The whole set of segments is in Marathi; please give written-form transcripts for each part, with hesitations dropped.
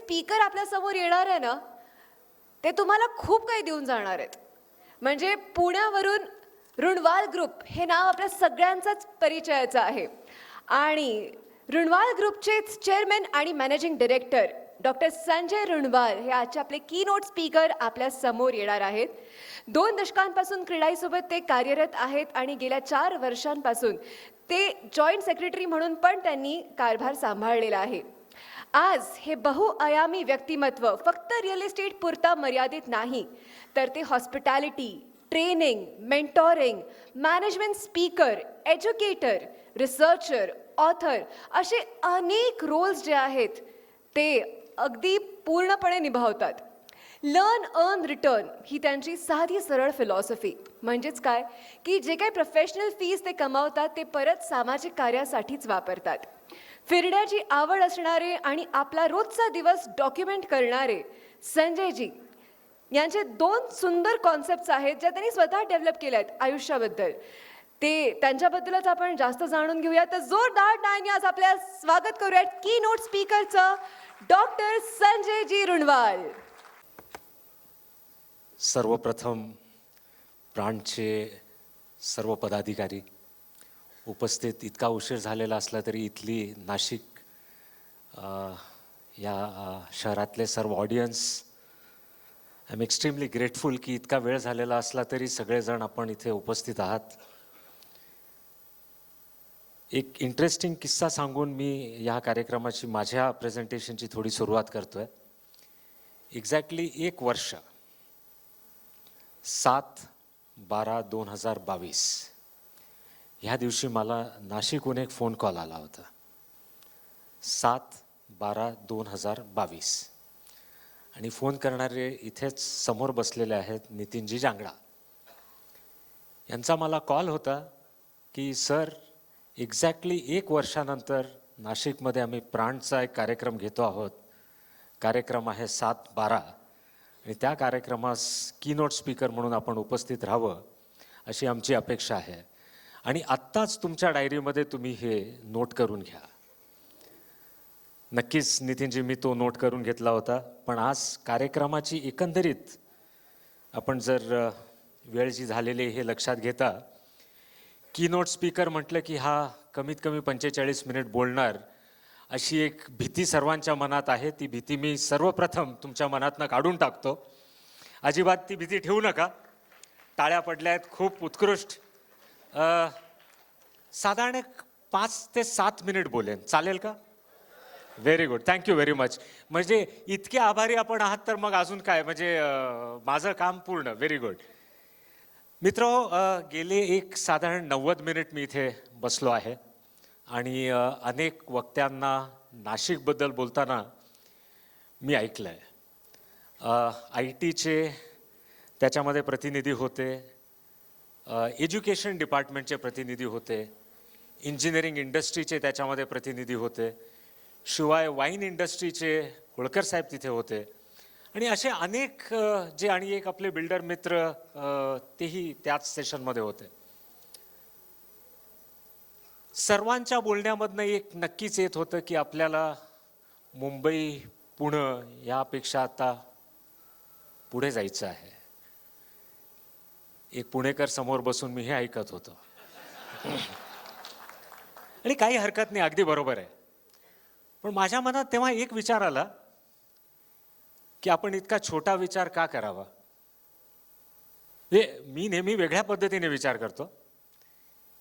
स्पीकर आपल्या समोर येणार आहे ना, ते तुम्हाला खूप काही देऊन जाणार आहेत. म्हणजे पुण्यावरून रुणवाल ग्रुप हे नाव आपल्या सगळ्यांचाच परिचयाचं आहे आणि रुणवाल ग्रुपचेच चेअरमॅन आणि managing director doctor Sanjay Runwal हे आजचे आपले कीनोट स्पीकर आपल्या समोर येणार आहेत. 2 दशकांपासून क्रीडाईसोबत ते कार्यरत आहेत आणि गेल्या 4 वर्षांपासून ते जॉईंट सेक्रेटरी म्हणून पण त्यांनी कारभार सांभाळलेला आहे. आज हे बहुआयामी व्यक्तिमत्व फक्त रिअल इस्टेट पुरता मर्यादित नाही, तर ते hospitality, training, mentoring, management speaker, educator, researcher, author असे अनेक रोल्स जे आहेत ते अगदी पूर्णपणे निभावतात. लर्न अर्न रिटर्न ही त्यांची साधी सरळ फिलॉसॉफी. म्हणजेच काय की जे काही प्रोफेशनल फीज ते कमावतात ते परत सामाजिक कार्यासाठीच वापरतात. फिरण्याची आवड असणारे आणि आपला रोजचा दिवस डॉक्युमेंट करणारे संजयजी यांचे 2 सुंदर कॉन्सेप्ट्स आहेत ज्या त्यांनी स्वतः डेव्हलप केल्या आहेत आयुष्याबद्दल. ते त्यांच्याबद्दलच आपण जास्त जाणून घेऊया. तर जोरदार टाळ्यांनी आज आपल्या स्वागत करूयात की नोट स्पीकरचं डॉक्टर संजयजी रुणवाल. सर्वप्रथम ब्रँडचे सर्व पदाधिकारी उपस्थित, इतका उशीर झालेला असला तरी इथली नाशिक या शहरातले सर्व audience, I am extremely grateful की इतका वेळ झालेला असला तरी सगळेजण आपण इथे उपस्थित आहात. एक इंटरेस्टिंग किस्सा सांगून मी या कार्यक्रमाची, माझ्या प्रेझेंटेशनची थोडी सुरुवात करतोय. एक्झॅक्टली 1 वर्ष 7/12/2022 ह्या दिवशी मला नाशिकहून एक फोन कॉल आला होता. 7/12/2022 आणि फोन करणारे इथेच समोर बसलेले आहेत नितीनजी जांगडा. यांचा मला कॉल होता की सर, एक्झॅक्टली 1 वर्षानंतर नाशिकमध्ये आम्ही प्राणचा एक कार्यक्रम घेतो आहोत. कार्यक्रम आहे 7/12 आणि त्या कार्यक्रमास कीनोट स्पीकर म्हणून आपण उपस्थित राहावं अशी आमची अपेक्षा आहे आणि आत्ताच तुमच्या डायरीमध्ये तुम्ही हे नोट करून घ्या. नक्कीच नितीनजी, मी तो नोट करून घेतला होता. पण आज कार्यक्रमाची एकंदरीत आपण जर वेळ जी झालेली हे लक्षात घेता, कीनोट स्पीकर म्हटलं की हा कमीत कमी 45 मिनिट बोलणार अशी एक भीती सर्वांच्या मनात आहे. ती भीती मी सर्वप्रथम तुमच्या मनातनं काढून टाकतो. अजिबात ती भीती ठेवू नका. टाळ्या पडल्या आहेत, खूप उत्कृष्ट. साधारण 5 ते 7 मिनिट बोलेन, चालेल का? Very good, thank you very much. म्हणजे इतके आभारी आपण आहात तर मग अजून काय, म्हणजे माझं काम पूर्ण. Very good. मित्रहो, गेले एक साधारण 90 मिनिट मी इथे बसलो आहे आणि अनेक वक्त्यांना नाशिकबद्दल बोलताना मी ऐकलं आहे. IT चे त्याच्यामध्ये प्रतिनिधी होते, एज्युकेशन डिपार्टमेंटचे प्रतिनिधी होते, इंजिनिअरिंग इंडस्ट्रीचे त्याच्यामध्ये प्रतिनिधी होते, शिवाय वाईन इंडस्ट्रीचे होळकर साहेब तिथे होते आणि असे अनेक जे, आणि एक आपले बिल्डर मित्र तेही त्याच सेशनमध्ये होते. सर्वांच्या बोलण्यामधनं एक नक्कीच येत होतं की आपल्याला मुंबई, पुणे यापेक्षा आता पुढे जायचं आहे. एक पुणेकर समोर बसून मी हे ऐकत होतो आणि काही हरकत नाही, अगदी बरोबर आहे. पण माझ्या मनात तेव्हा एक विचार आला की आपण इतका छोटा विचार का करावा. मी नेहमी वेगळ्या पद्धतीने विचार करतो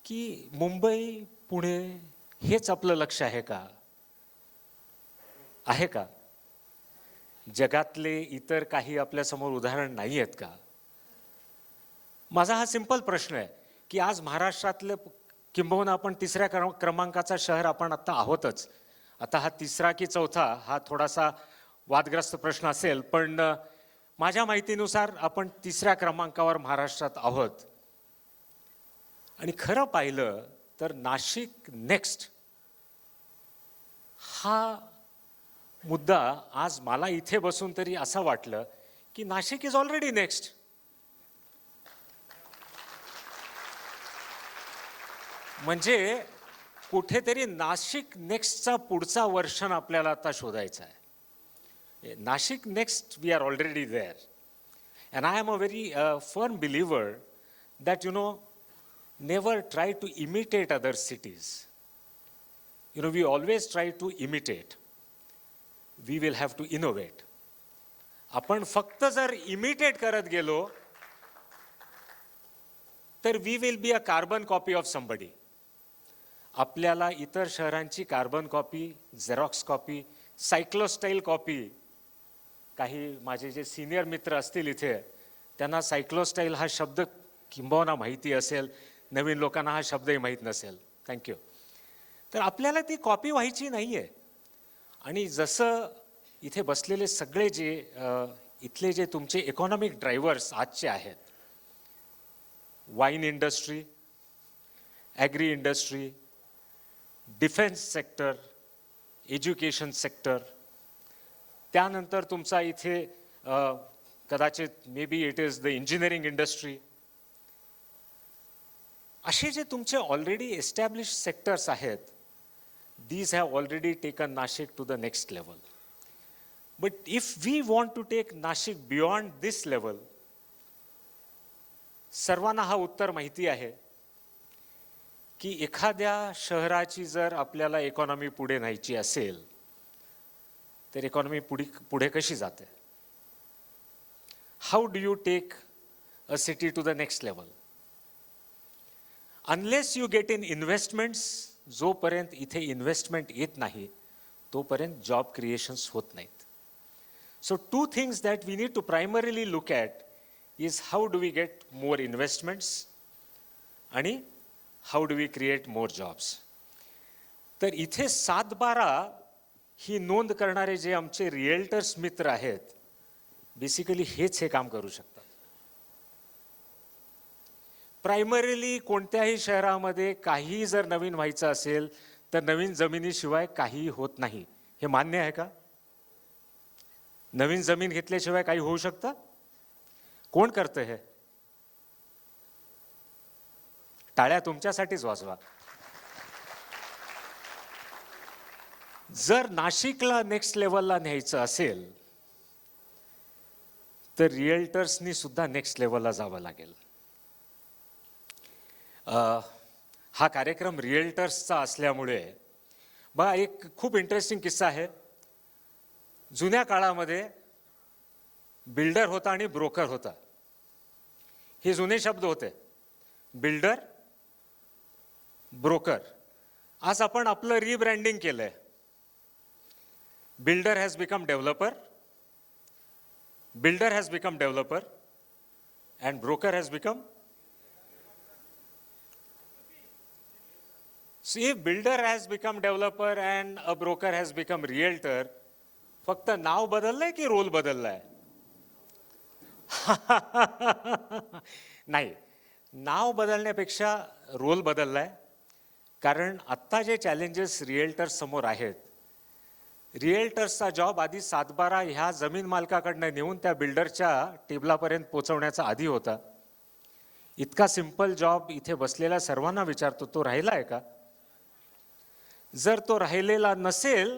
की मुंबई, पुणे हेच आपलं लक्ष आहे का? आहे का? जगातले इतर काही आपल्यासमोर उदाहरण नाही आहेत का? माझा हा सिंपल प्रश्न आहे की आज महाराष्ट्रातलं किंबहुना आपण 3ऱ्या क्रमांकाचा शहर आपण आत्ता आहोतच. आता हा 3रा की 4था हा थोडासा वादग्रस्त प्रश्न असेल, पण माझ्या माहितीनुसार आपण 3ऱ्या क्रमांकावर महाराष्ट्रात आहोत. आणि खरं पाहिलं तर नाशिक नेक्स्ट हा मुद्दा आज मला इथे बसून तरी असं वाटलं की नाशिक इज ऑलरेडी नेक्स्ट. म्हणजे कुठेतरी नाशिक नेक्स्टचा पुढचा वर्षन आपल्याला आता शोधायचा आहे. Nashik next, we are already there. And I am a very firm believer that, never try to imitate other cities. We always try to imitate. We will have to innovate. आपण फक्त जर इमिटेट करत गेलो तर we will be a carbon copy of somebody. आपल्याला इतर शहरांची carbon copy, xerox copy, cyclostyle copy, काही माझे जे सिनियर मित्र असतील इथे त्यांना सायक्लोस्टाईल हा शब्द किंबहुना माहिती असेल, नवीन लोकांना हा शब्दही माहीत नसेल. थँक्यू. तर आपल्याला ती कॉपी व्हायची नाही आहे. आणि जसं इथे बसलेले सगळे जे इथले जे तुमचे इकॉनॉमिक ड्रायव्हर्स आजचे आहेत, wine industry, agri industry, defence sector, education sector, त्यानंतर तुमचा इथे कदाचित maybe it is the engineering industry, असे जे तुमचे ऑलरेडी एस्टॅब्लिश सेक्टर्स आहेत, these have already taken Nashik to the next level. But if we want to take Nashik beyond this level, सर्वांना हा उत्तर माहिती आहे की एखाद्या शहराची जर आपल्याला इकॉनॉमी पुढे न्यायची असेल तर इकॉनॉमी पुढे कशी जाते? How do you take a city to the next level? Unless you get in investments, जोपर्यंत इथे इन्व्हेस्टमेंट येत नाही तोपर्यंत जॉब क्रिएशन्स होत नाहीत. So two things that we need to primarily look at is how do we get more investments आणि how do we create more jobs. तर इथे 7/12 ही नोंद करणारे जे आमचे रिएल्टर्स मित्र आहेत, बेसिकली हेच हे काम करू शकतात. प्रायमरीली कोणत्याही शहरामध्ये काही जर नवीन व्हायचं असेल तर नवीन जमिनीशिवाय काही होत नाही. हे मान्य आहे का? नवीन जमीन घेतल्याशिवाय काही होऊ शकतं? कोण करतं हे? टाळ्या तुमच्यासाठीच वाजवा. जर नाशिकला नेक्स्ट लेवलला न्यायचं असेल तर रिएल्टर्सनी सुद्धा नेक्स्ट लेवलला जावं लागेल. हा कार्यक्रम रिएल्टर्सचा असल्यामुळे बघा, एक खूप इंटरेस्टिंग किस्सा आहे. जुन्या काळामध्ये बिल्डर होता आणि ब्रोकर होता. हे जुने शब्द होते, बिल्डर, ब्रोकर. आज आपण आपलं रिब्रँडिंग केलंय. Builder has become developer, builder has become developer and broker has become. So if builder has become developer and a broker has become realtor, फक्त नाव बदललंय की रोल बदललाय? नाही, नाव बदलण्यापेक्षा रोल बदललाय. कारण आत्ता जे चॅलेंजेस रिएल्टर्स समोर आहेत, रिएल्टर्सचा जॉब आधी 7/12 ह्या जमीन मालकाकडनं नेऊन त्या बिल्डरच्या टेबलापर्यंत पोहोचवण्याचा आधी होता. इतका सिंपल जॉब इथे बसलेल्या सर्वांना विचारतो, तो राहिला आहे का? जर तो राहिलेला नसेल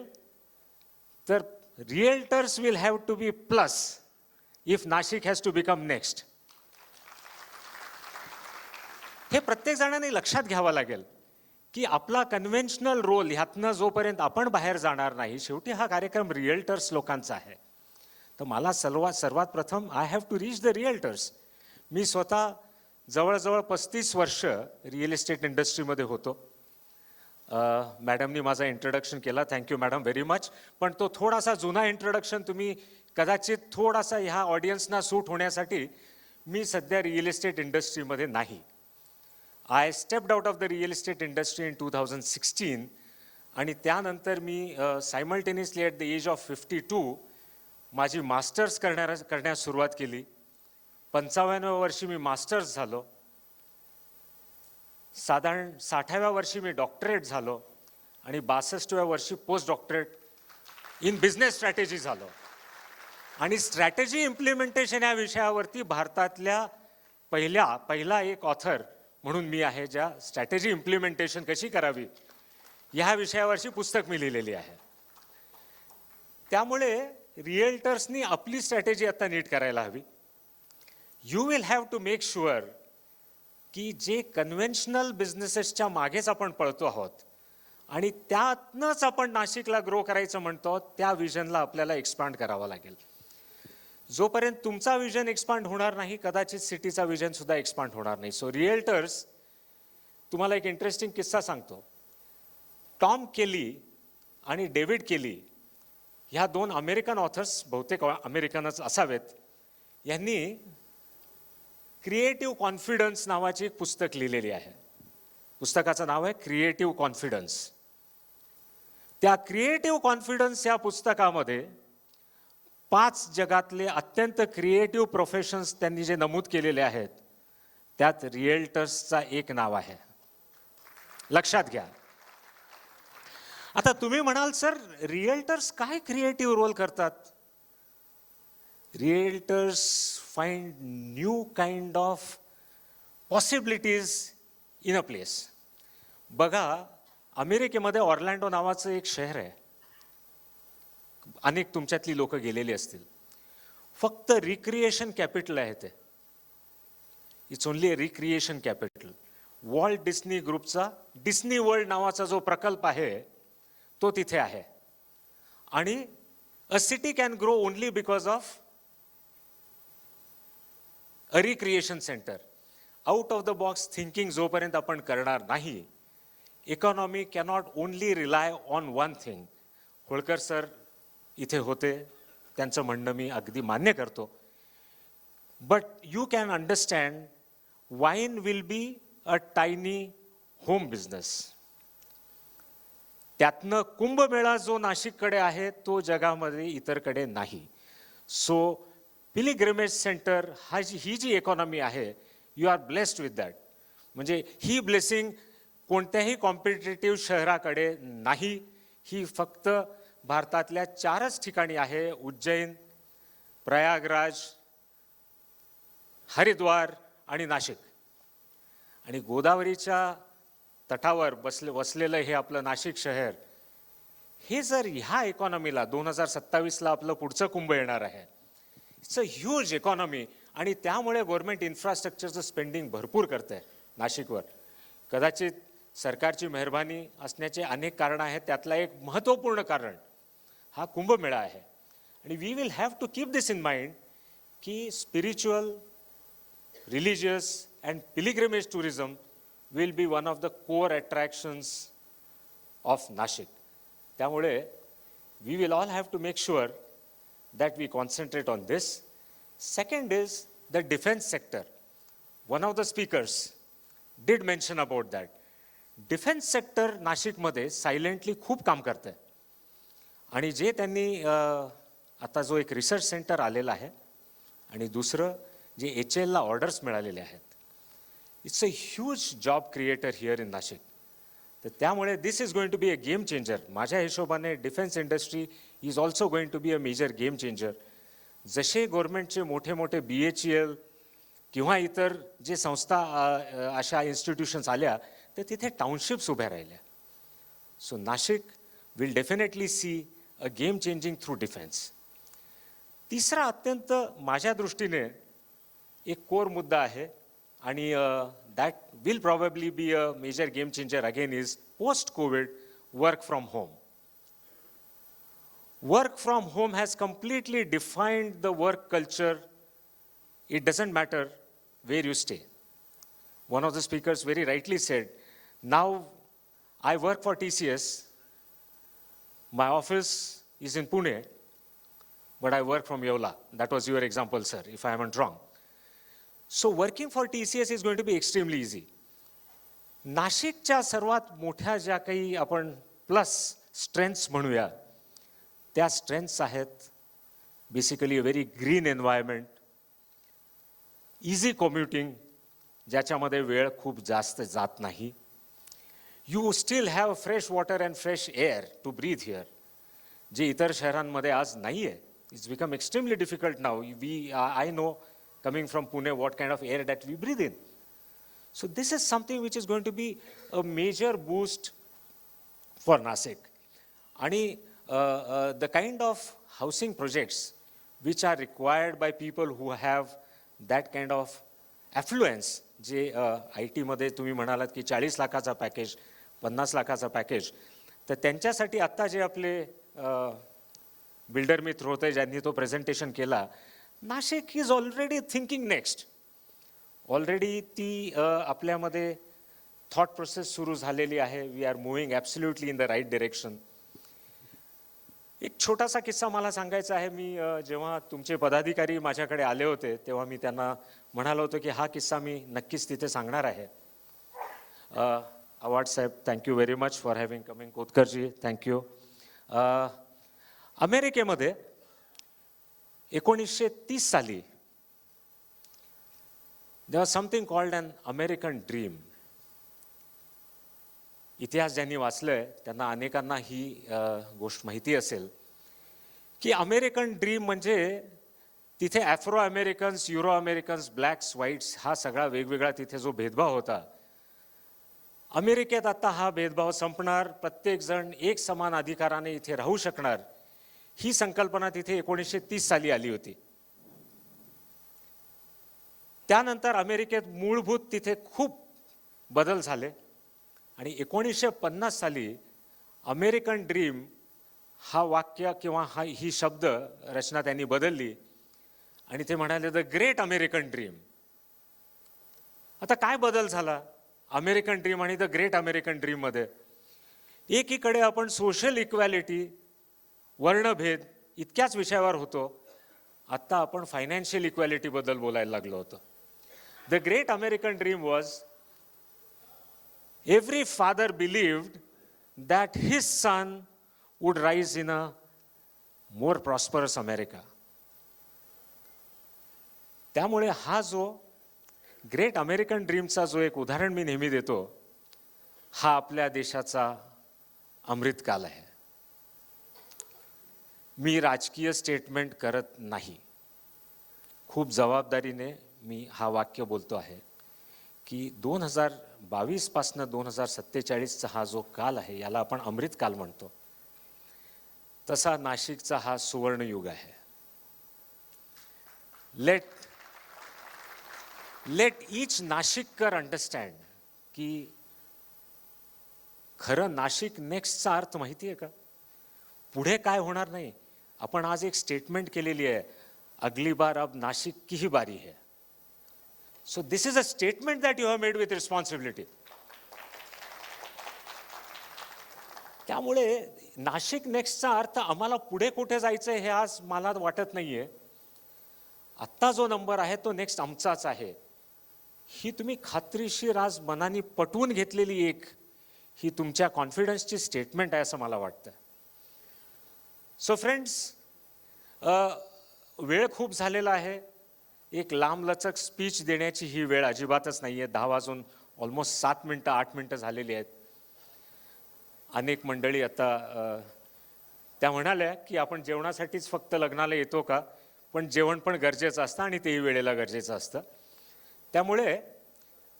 तर realtors will have to be plus if Nashik has to become next. हे प्रत्येक जणांनी लक्षात घ्यावं लागेल की आपला कन्व्हेन्शनल रोल ह्यातनं जोपर्यंत आपण बाहेर जाणार नाही, शेवटी हा कार्यक्रम रिएल्टर्स लोकांचा आहे. तर मला सर्वात प्रथम I have to reach the realtors. मी स्वतः जवळजवळ 35 वर्ष रिअल इस्टेट इंडस्ट्रीमध्ये होतो. मॅडमनी माझा इंट्रोडक्शन केला, थँक्यू मॅडम व्हेरी मच. पण तो थोडासा जुना इंट्रोडक्शन तुम्ही कदाचित थोडासा ह्या ऑडियन्सना सूट होण्यासाठी, मी सध्या रिअल इस्टेट इंडस्ट्रीमध्ये नाही. I stepped out of the real estate industry in 2016 आणि त्यानंतर मी simultaneously at the age of 52 माझी मास्टर्स करण्यास सुरुवात केली. 55व्या वर्षी मी मास्टर्स झालो. साधारण 60व्या वर्षी मी डॉक्टरेट झालो आणि 62व्या वर्षी post doctorate in business strategy झालो. आणि स्ट्रॅटेजी इम्प्लिमेंटेशन या विषयावरती भारतातल्या पहिला एक ऑथर म्हणून मी आहे, ज्या स्ट्रॅटेजी इम्प्लिमेंटेशन कशी करावी ह्या विषयावरची पुस्तक मी लिहिलेली आहे. त्यामुळे रिअल्टर्सनी आपली स्ट्रॅटेजी आता नीट करायला हवी. You will have to make sure की जे कन्व्हेन्शनल बिझनेसेसच्या मागेच आपण पळतो आहोत आणि त्यातनंच आपण नाशिकला ग्रो करायचं म्हणतो, त्या विजनला आपल्याला एक्सपांड करावं लागेल. जोपर्यंत तुमचा विजन एक्सपांड होणार नाही, कदाचित सिटीचा विजन सुद्धा एक्सपांड होणार नाही. सो रिअल्टर्स, तुम्हाला एक इंटरेस्टिंग किस्सा सांगतो. टॉम केली आणि डेव्हिड केली ह्या 2 अमेरिकन ऑथर्स, बहुतेक अमेरिकनच असावेत, यांनी क्रिएटिव्ह कॉन्फिडन्स नावाची एक पुस्तक लिहिलेली आहे. पुस्तकाचं नाव आहे क्रिएटिव्ह कॉन्फिडन्स. त्या क्रिएटिव्ह कॉन्फिडन्स या पुस्तकामध्ये 5 जगातले अत्यंत क्रिएटिव्ह प्रोफेशन्स त्यांनी जे नमूद केलेले आहेत, त्यात रिअल्टर्सचा एक नाव आहे. लक्षात घ्या. आता तुम्ही म्हणाल, सर रिअल्टर्स काय क्रिएटिव्ह रोल करतात? Realtors find new kind of possibilities in a place. बघा, अमेरिकेमध्ये ऑर्लँडो नावाचं एक शहर आहे. अनेक तुमच्यातली लोक गेलेली असतील. फक्त रिक्रिएशन कॅपिटल आहे ते. It's only a recreation capital. Walt Disney ग्रुपचा डिस्नी वर्ल्ड नावाचा जो प्रकल्प आहे तो तिथे आहे. आणि a city can grow only because of a recreation centre. Out of the box thinking जोपर्यंत आपण करणार नाही, economy cannot only rely on one thing. Holkar sir इथे होते, त्यांचं म्हणणं मी अगदी मान्य करतो. But you can understand wine will be a tiny home business. त्यातनं कुंभमेळा जो नाशिककडे आहे तो जगामध्ये इतरकडे नाही. सो पिलिग्रिमेज सेंटर ही जी इकॉनॉमी आहे, you are blessed with that. म्हणजे ही ब्लेसिंग कोणत्याही कॉम्पिटेटिव्ह शहराकडे नाही. ही फक्त भारतातल्या 4च ठिकाणी आहे. उज्जैन, प्रयागराज, हरिद्वार आणि नाशिक. आणि गोदावरीच्या तटावर वसलेलं हे आपलं नाशिक शहर, हे जर ह्या इकॉनॉमीला 2027ला आपलं पुढचं कुंभ येणार आहे. It's a huge economy. आणि त्यामुळे गव्हर्नमेंट इन्फ्रास्ट्रक्चरचं स्पेंडिंग भरपूर करते नाशिकवर. कदाचित सरकारची मेहरबानी असण्याचे अनेक कारणं आहेत. त्यातला एक महत्त्वपूर्ण कारण हा कुंभमेळा आहे. आणि we will have to keep this in mind की spiritual, religious and pilgrimage tourism will be one of the core attractions of Nashik. त्यामुळे we will all have to make sure that we concentrate on this. Second is the defense sector. One of the speakers did mention about that. Defense sector नाशिकमध्ये सायलेंटली खूप काम करते. आणि जे त्यांनी आता जो एक रिसर्च सेंटर आलेला आहे आणि दुसरं जे HALला ऑर्डर्स मिळालेले आहेत, it's a huge job creator here in Nashik. तर त्यामुळे this is going to be a game changer. माझ्या हिशोबाने defence industry is also going to be a major game changer. जसे गव्हर्नमेंटचे मोठे मोठे BHEL किंवा इतर जे संस्था अशा इन्स्टिट्यूशन्स आल्या, तर तिथे टाउनशिप्स उभ्या राहिल्या. So Nashik will definitely see a game changing through defence. तिसरा अत्यंत माझ्या दृष्टीने एक कोर मुद्दा आहे आणि that will probably be a major game changer again is post-COVID work from home. Work from home has completely defined the work culture. It doesn't matter where you stay. One of the speakers very rightly said, now I work for TCS. My office is in Pune, but I work from Yeola. That was your example, sir, if I am not wrong. So working for TCS is going to be extremely easy. नाशिकच्या सर्वात मोठ्या ज्या काही आपण प्लस स्ट्रेंथ्स म्हणूया, त्या स्ट्रेंथ्स आहेत basically a very green environment, easy commuting ज्याच्यामध्ये वेळ खूप जास्त जात नाही. You still have fresh water and fresh air to breathe here, जे इतर शहरांमध्ये आज नाही आहे. It's become extremely difficult now. I know coming from Pune, what kind of air that we breathe in. So this is something which is going to be a major boost for Nasik. And the kind of housing projects which are required by people who have that kind of affluence, जे आय टीमध्ये तुम्ही म्हणालात की 40 लाखाचा पॅकेज, 50 लाखाचा पॅकेज, तर त्यांच्यासाठी आत्ता जे आपले बिल्डर मित्र होते ज्यांनी तो प्रेझेंटेशन केला, Nashik is already thinking next. Already ती आपल्यामध्ये थॉट प्रोसेस सुरू झालेली आहे. We are moving absolutely in the right direction. एक छोटासा किस्सा मला सांगायचा आहे. मी जेव्हा तुमचे पदाधिकारी माझ्याकडे आले होते तेव्हा मी त्यांना म्हणालो होतो की हा किस्सा मी नक्कीच तिथे सांगणार आहे. Awad saheb, thank you very much for having coming. कोतकरजी, थँक्यू. अमेरिकेमध्ये 1930 साली there was something called an American dream. इतिहास ज्यांनी वाचलंय त्यांना अनेकांना ही गोष्ट माहिती असेल की अमेरिकन ड्रीम म्हणजे तिथे Afro Americans, euro Americans, blanks, whites हा सगळा वेगवेगळा तिथे जो भेदभाव होता, अमेरिकेत आता हा भेदभाव संपणार, प्रत्येकजण एक समान अधिकाराने इथे राहू शकणार, ही संकल्पना तिथे 1930 साली आली होती. त्यानंतर अमेरिकेत मूलभूत तिथे खूप बदल झाले आणि 1950 साली अमेरिकन ड्रीम हा वाक्य किंवा ही शब्द रचना त्यांनी बदलली आणि ते म्हणाले द ग्रेट अमेरिकन ड्रीम. आता काय बदल झाला अमेरिकन ड्रीम आणि द ग्रेट अमेरिकन ड्रीम मध्ये? एकीकडे आपण सोशल इक्वॅलिटी, वर्णभेद इतक्याच विषयावर होतो, आता आपण फायनान्शियल इक्वॅलिटी बद्दल बोलायला लागलो होतो. The great American dream was every father believed that his son would rise in a more prosperous America. त्यामुळे हा जो ग्रेट अमेरिकन ड्रीमचा जो एक उदाहरण मी नेहमी देतो, हा आपल्या देशाचा अमृतकाल आहे. मी राजकीय स्टेटमेंट करत नाही, खूप जबाबदारीने मी हा वाक्य बोलतो आहे की 2022 पासून 2047चा हा जो काल आहे याला आपण अमृत काल म्हणतो, तसा नाशिकचा हा सुवर्ण युग आहे. लेट ईच नाशिककर अंडरस्टँड की खरं नाशिक नेक्स्टचा अर्थ माहिती आहे का? पुढे काय होणार नाही. आपण आज एक स्टेटमेंट केलेली आहे, अगली बार अब नाशिक की ही बारी है. So this is a statement that you have made with responsibility. त्यामुळे नाशिक नेक्स्टचा अर्थ आम्हाला पुढे कुठे जायचं हे आज मला वाटत नाहीये. आत्ता जो नंबर आहे तो नेक्स्ट आमचाच आहे, ही तुम्ही खात्रीशीर आज मनाने पटवून घेतलेली एक ही तुमच्या कॉन्फिडन्सची स्टेटमेंट आहे असं मला वाटतं. सो फ्रेंड्स, वेळ खूप झालेला आहे. एक लांबलचक स्पीच देण्याची ही वेळ अजिबातच नाही आहे. 10 वाजून ऑलमोस्ट 7 मिनटं 8 मिनटं झालेली आहेत. अनेक मंडळी आता त्या म्हणाल्या की आपण जेवणासाठीच फक्त लग्नाला येतो का, पण जेवण पण गरजेचं असतं आणि तेही वेळेला गरजेचं असतं. त्यामुळे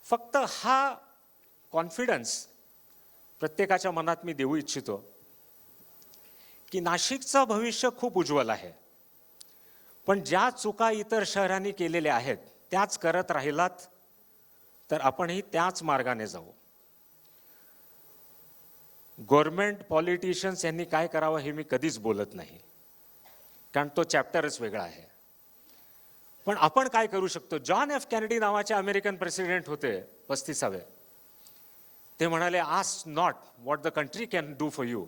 फक्त हा कॉन्फिडन्स प्रत्येकाच्या मनात मी देऊ इच्छितो की नाशिकचं भविष्य खूप उज्ज्वल आहे, पण ज्या चुका इतर शहरांनी केलेल्या आहेत त्याच करत राहिलात तर आपणही त्याच मार्गाने जाऊ. गव्हर्नमेंट, पॉलिटिशियन्स यांनी काय करावं हे मी कधीच बोलत नाही, कारण तो चॅप्टरच वेगळा आहे. पण आपण काय करू शकतो? जॉन एफ केनेडी नावाचे अमेरिकन प्रेसिडेंट होते 35वे. ते म्हणाले, ask not what the country can do for you,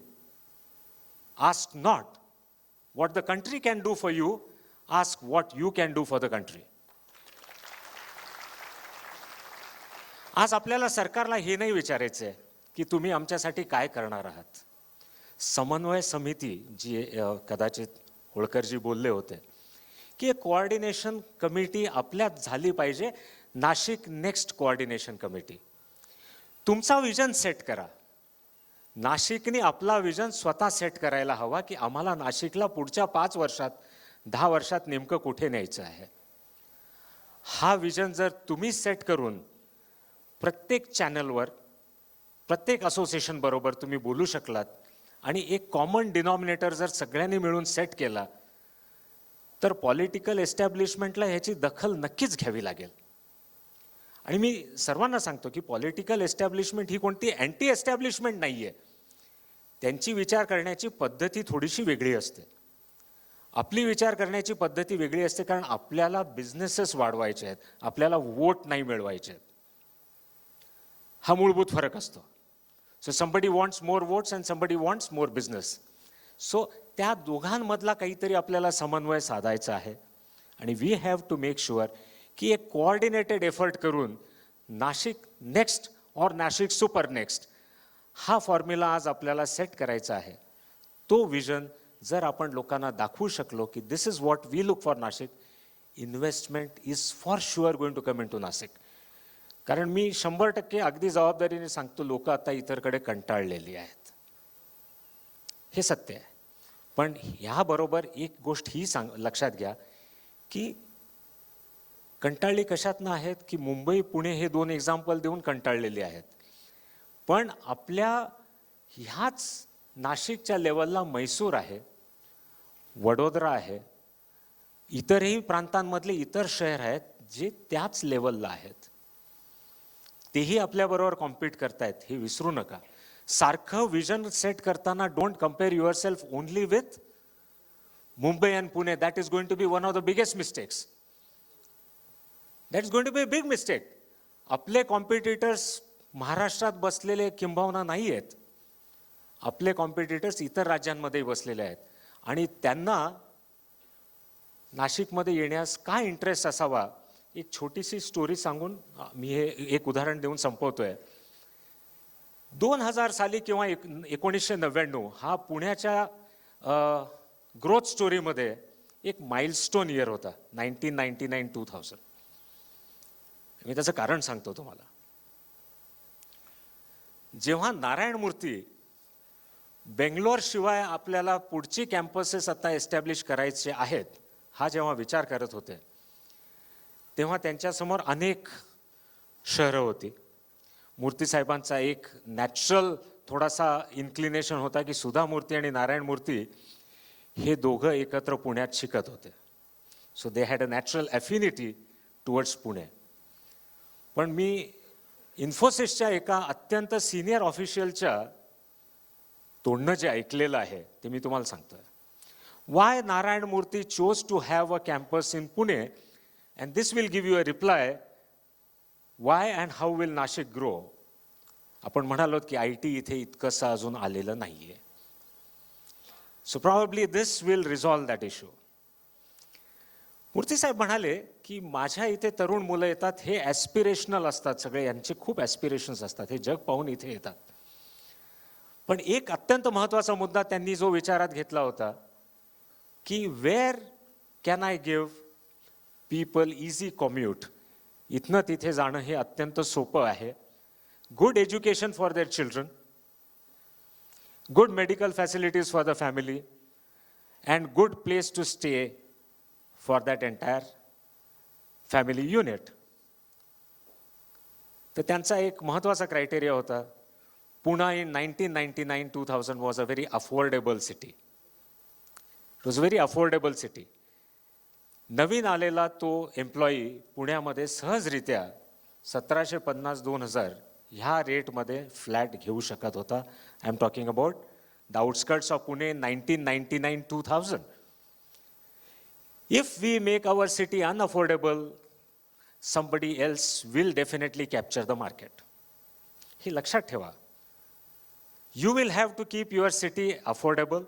ask not what the country can do for you, ask what you can do for the country. आज आपल्याला सरकारला हे नाही विचारायचं आहे की तुम्ही आमच्यासाठी काय करणार आहात. समन्वय समिती जी कदाचित होळकरजी बोलले होते की एक कोऑर्डिनेशन कमिटी आपल्यात झाली पाहिजे, नाशिक नेक्स्ट कोऑर्डिनेशन कमिटी. तुमचा विजन सेट करा. नाशिकने आपला विजन स्वतः सेट करायला हवा की आम्हाला नाशिकला पुढच्या 5 वर्षात 10 वर्षात नेमकं कुठे न्यायचं आहे. हा विजन जर तुम्ही सेट करून प्रत्येक चॅनलवर, प्रत्येक असोसिएशन बरोबर तुम्ही बोलू शकलात आणि एक कॉमन डिनॉमिनेटर जर सगळ्यांनी मिळून सेट केला तर पॉलिटिकल एस्टॅब्लिशमेंटला ह्याची दखल नक्कीच घ्यावी लागेल. आणि मी सर्वांना सांगतो की पॉलिटिकल एस्टॅब्लिशमेंट ही कोणती अँटी एस्टॅब्लिशमेंट नाही आहे. त्यांची विचार करण्याची पद्धती थोडीशी वेगळी असते. आपली विचार करण्याची पद्धती वेगळी असते, कारण आपल्याला बिझनेसेस वाढवायचे आहेत, आपल्याला वोट नाही मिळवायचे आहेत. हा मूलभूत फरक असतो. So somebody wants more votes and somebody wants more business. So त्या दोघांमधला काहीतरी आपल्याला समन्वय साधायचा आहे. आणि we have to make sure की एक कोऑर्डिनेटेड एफर्ट करून नाशिक नेक्स्ट और नाशिक सुपर नेक्स्ट हा फॉर्म्युला आज आपल्याला सेट करायचा आहे. तो विजन जर आपण लोकांना दाखवू शकलो की this is what we look for Nashik, investment is for sure going to come in to Nashik. कारण मी 100% अगदी जबाबदारीने सांगतो, लोक आता इतरकडे कंटाळलेली आहेत, हे सत्य आहे. पण ह्याबरोबर एक गोष्ट ही लक्षात घ्या की कंटाळली कशातनं आहेत की मुंबई पुणे हे 2 एक्झाम्पल देऊन कंटाळलेली आहेत. पण आपल्या ह्याच नाशिकच्या लेवलला म्हैसूर आहे, वडोदरा आहे, इतरही प्रांतांमधले इतर शहर आहेत जे त्याच लेवलला आहेत. तेही आपल्याबरोबर कॉम्पीट करतायत, हे विसरू नका. सारखं विजन सेट करताना don't compare yourself only with Mumbai and Pune. That is going to be one of the biggest mistakes. That is going to be a big mistake. आपले कॉम्पिटिटर्स महाराष्ट्रात बसलेले किंबहुना नाही आहेत. आपले कॉम्पिटिटर्स इतर राज्यांमध्ये बसलेले आहेत आणि त्यांना नाशिकमध्ये येण्यास काय इंटरेस्ट असावा. एक छोटीशी स्टोरी सांगून मी हे एक उदाहरण देऊन संपवतोय. 2000 साली किंवा 1999 हा पुण्याच्या ग्रोथ स्टोरीमध्ये एक माइलस्टोन इयर होता. 1999-2000. मी त्याचं कारण सांगतो तुम्हाला. जेव्हा नारायण मूर्ती बेंगलोर शिवाय आपल्याला पुढची कॅम्पसेस आता एस्टॅब्लिश करायचे आहेत हा जेव्हा विचार करत होते, तेव्हा त्यांच्यासमोर अनेक शहरं होती. मूर्ती साहेबांचा एक नॅचरल थोडासा इन्क्लिनेशन होता की सुधा मूर्ती आणि नारायण मूर्ती हे दोघं एकत्र पुण्यात शिकत होते. So they had a natural affinity towards Pune. पण मी इन्फोसिसच्या एका अत्यंत सिनियर ऑफिशियलच्या तोंडनं जे ऐकलेलं आहे ते मी तुम्हाला सांगतोय. Why Narayana Murthy chose to have a campus in Pune, and this will give you a reply why and how will Nashik grow. आपण म्हणालो की IT इथे इतकंसं अजून आलेलं नाही आहे. So probably this will resolve that issue. मूर्ती साहेब म्हणाले की माझ्या इथे तरुण मुलं येतात, हे ॲस्पिरेशनल असतात सगळे, यांचे खूप ॲस्पिरेशन्स असतात, हे जग पाहून इथे येतात. पण एक अत्यंत महत्त्वाचा मुद्दा त्यांनी जो विचारात घेतला होता की where can I give people easy commute. इथनं तिथे जाणं हे अत्यंत सोपं आहे. Good education for their children, good medical facilities for the family, and good place to stay for that entire family unit. तर त्यांचा एक महत्त्वाचा क्रायटेरिया होता. Pune in 1999-2000 was a very affordable city. It was a very affordable city. नवीन आलेला तो एम्प्लॉई पुण्यामध्ये सहजरित्या 1750-2000 ह्या रेटमध्ये फ्लॅट घेऊ शकत होता. I am talking about the outskirts of Pune 1999-2000. If we make our city unaffordable, somebody else will definitely capture the market. हे लक्षात ठेवा. You will have to keep your city affordable.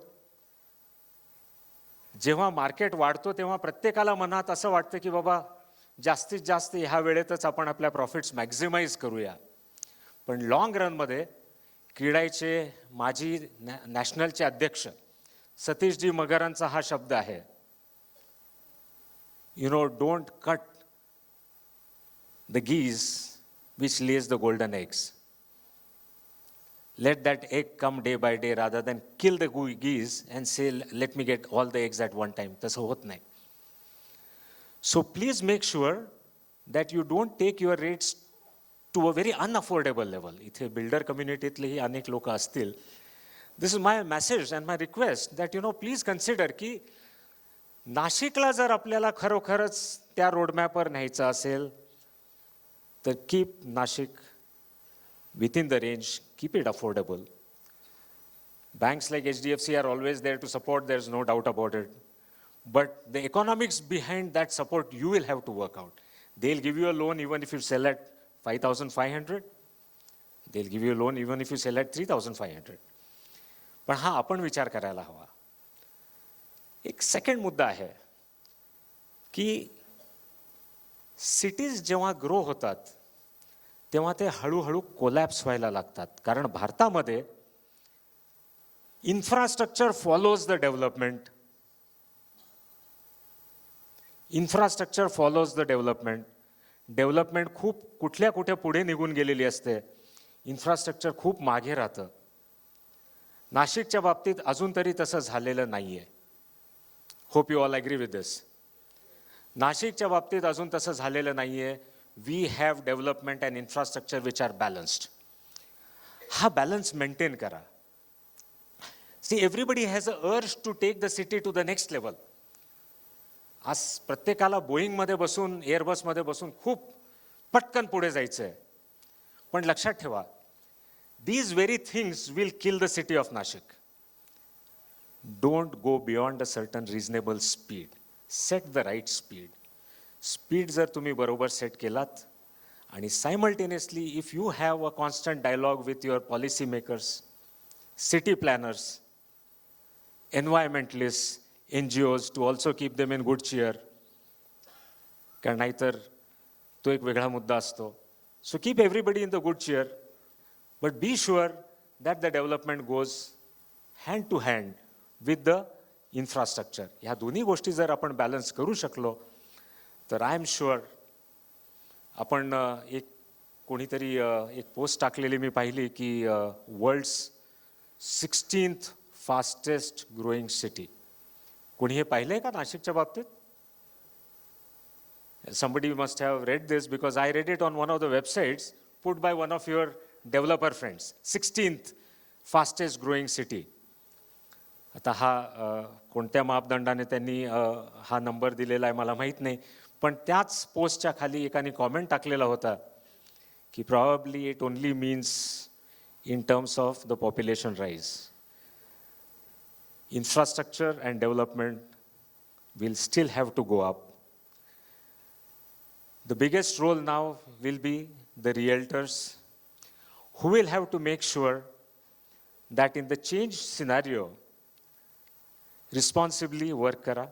जेव्हा मार्केट वाढतो तेव्हा प्रत्येकाला मनात असं वाटतं की बाबा जास्तीत जास्त ह्या वेळेतच आपण आपल्या प्रॉफिट्स मॅक्झिमाइज करूया. पण लॉंग रनमध्ये क्रीडाईचे माजी नॅशनलचे अध्यक्ष सतीशजी मगरांचा हा शब्द आहे, you know, don't cut the geese which lays the golden eggs. Let that egg come day by day rather than kill the geese and say, let me get all the eggs at one time. तसं होत नाही. So please make sure that you don't take your rates to a very unaffordable level. इथे बिल्डर कम्युनिटीतलेही अनेक लोक असतील this is my message and my request that please consider की नाशिकला जर आपल्याला खरोखरच त्या रोडमॅपवर न्यायचं असेल तर keep Nashik within the range, keep it affordable. Banks like HDFC are always there to support, there's no doubt about it. But the economics behind that support, you will have to work out. They'll give you a loan even if you sell at 5,500. They'll give you a loan even if you sell at 3,500. पण हा आपण विचार करायला हवा. एक सेकंड मुद्दा आहे की सिटीज जेव्हा ग्रो होतात तेव्हा ते हळूहळू कोलॅप्स व्हायला लागतात. कारण भारतामध्ये infrastructure follows the development. Infrastructure follows the development. Development खूप कुठे पुढे निघून गेलेली असते, इन्फ्रास्ट्रक्चर खूप मागे राहतं. नाशिकच्या बाबतीत अजून तरी तसं झालेलं नाहीये. Hope you all agree with this. नाशिकच्या बाबतीत अजून तसं झालेलं नाहीये. We have development and infrastructure which are balanced. हा balance maintain करा. See, everybody has a urge to take the city to the next level. आज प्रत्येकाला बोईंगमध्ये बसून, एअरबसमध्ये बसून खूप पटकन पुढे जायचं आहे. पण लक्षात ठेवा, these very things will kill the city of Nashik. Don't go beyond a certain reasonable speed. Set the right speed. Speed जर तुम्ही बरोबर सेट केलात आणि simultaneously if you have a constant dialogue with your policy makers, city planners, environmentalist, NGOs to also keep them in good chair. कारण नाहीतर तो एक वेगळा मुद्दा असतो. So keep everybody in the good chair, but be sure that the development goes hand to hand with the infrastructure. ह्या दोन्ही गोष्टी जर आपण बॅलन्स करू शकलो तर आय एम शुअर. आपण एक कोणीतरी एक पोस्ट टाकलेली मी पाहिली की world's 16th fastest growing city. कोणी हे पाहिलंय का नाशिकच्या बाबतीत? Somebody must have read this because I read it on one of the websites put by one of your developer friends. 16th fastest growing city. आता हा कोणत्या मापदंडाने त्यांनी हा नंबर दिलेला आहे मला माहीत नाही. पण त्याच पोस्टच्या खाली एकाने कॉमेंट टाकलेला होता की probably it only means in terms of the population rise. Infrastructure and development will still have to go up. The biggest role now will be the realtors who will have to make sure that in the changed scenario, responsibly work kara.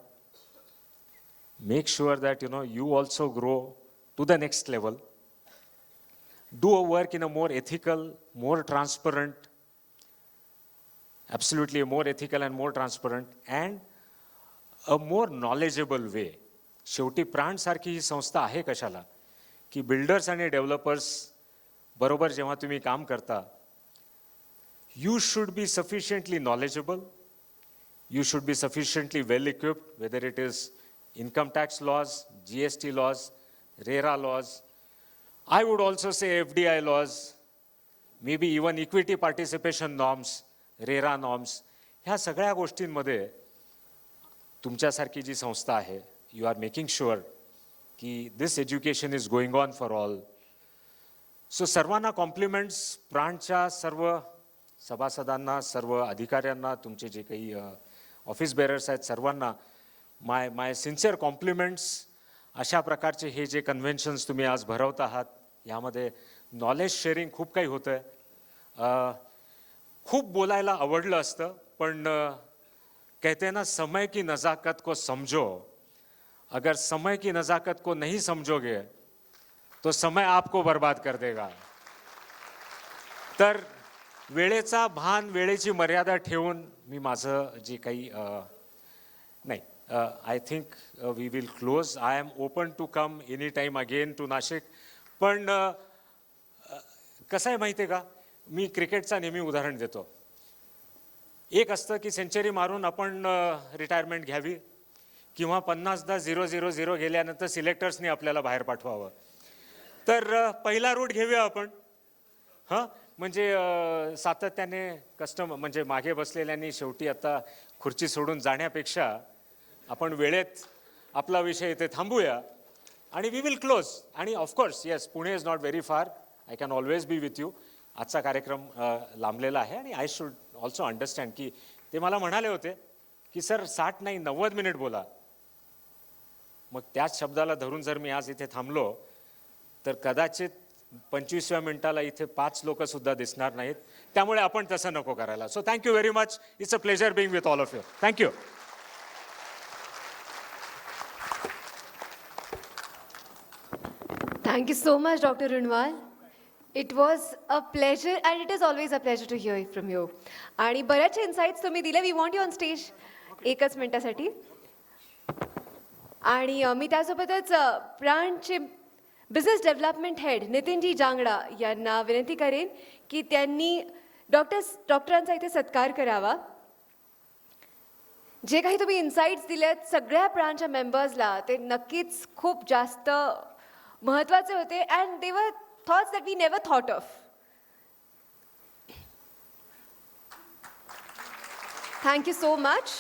Make sure that you also grow to the next level. Do a work in a more ethical, more transparent, absolutely a more ethical and more transparent and a more knowledgeable way. शेवटी प्राणसारखी ही संस्था आहे कशाला की बिल्डर्स आणि डेव्हलपर्स बरोबर जेव्हा तुम्ही काम करता, you should be sufficiently knowledgeable, you should be sufficiently well equipped, whether it is income tax laws, GST laws, RERA laws, I would also say FDI laws, maybe even equity participation norms, RERA norms. ह्या सगळ्या गोष्टींमध्ये तुमच्यासारखी जी संस्था आहे, you are making sure की this education is going on for all. So सर्वांना कॉम्प्लिमेंट्स, प्राणच्या सर्व सभासदांना, सर्व अधिकाऱ्यांना, तुमचे जे काही ऑफिस बेरर्स आहेत सर्वांना माय सिन्सिअर कॉम्प्लिमेंट्स. अशा प्रकारचे हे जे कन्व्हेन्शन्स तुम्ही आज भरवत आहात यामध्ये नॉलेज शेअरिंग खूप काही होतं आहे. खूप बोलायला आवडलं असतं पण कहते ना समय की नजाकत को समझो, अगर समय की नजाकत को नहीं समझोगे तो समय आपको बर्बाद कर देगा. तर वेळेचा भान, वेळेची मर्यादा ठेवून मी माझं जे काही नाही, I think we will close. I am open to come any time again to Nashik. पण कसं आहे माहिती आहे का, मी क्रिकेटचा नेहमी उदाहरण देतो. एक असतं की सेंचुरी मारून आपण रिटायरमेंट घ्यावी किंवा 50दा 0-0-0 गेल्यानंतर सिलेक्टर्सनी आपल्याला बाहेर पाठवावं. तर पहिला रूट घेऊया आपण. हां, म्हणजे सातत्याने म्हणजे मागे बसलेल्यांनी शेवटी आता खुर्ची सोडून जाण्यापेक्षा आपण वेळेत आपला विषय इथे थांबूया आणि वी विल क्लोज. आणि of course yes, Pune is not very far, I can always be with you. आजचा कार्यक्रम लांबलेला आहे आणि आय शुड ऑल्सो अंडरस्टँड की ते मला म्हणाले होते की सर 60 नाही 90 मिनिट बोला. मग त्याच शब्दाला धरून जर मी आज इथे थांबलो तर कदाचित 25व्या मिनिटाला इथे 5 लोक सुद्धा दिसणार नाहीत. त्यामुळे आपण तसं नको करायला. So thank you very much. It's a pleasure being with all of you. Thank you. Thank you so much, Dr. Runwal. It was a pleasure and it is always a pleasure to hear from you. आणि बऱ्याचशा इन्साइट्स तुम्ही दिले. We want you on stage एकच मिनिटासाठी. आणि मी त्यासोबतच प्राणचे business development head Nitinji Jangda यांना विनंती करेन की त्यांनी डॉक्टरांचा इथे सत्कार करावा. जे काही तुम्ही इन्साइट्स दिलेत सगळ्या प्राणच्या मेंबर्सला ते नक्कीच खूप जास्त महत्त्वाचे होते and they were thoughts that we never thought of. Thank you so much.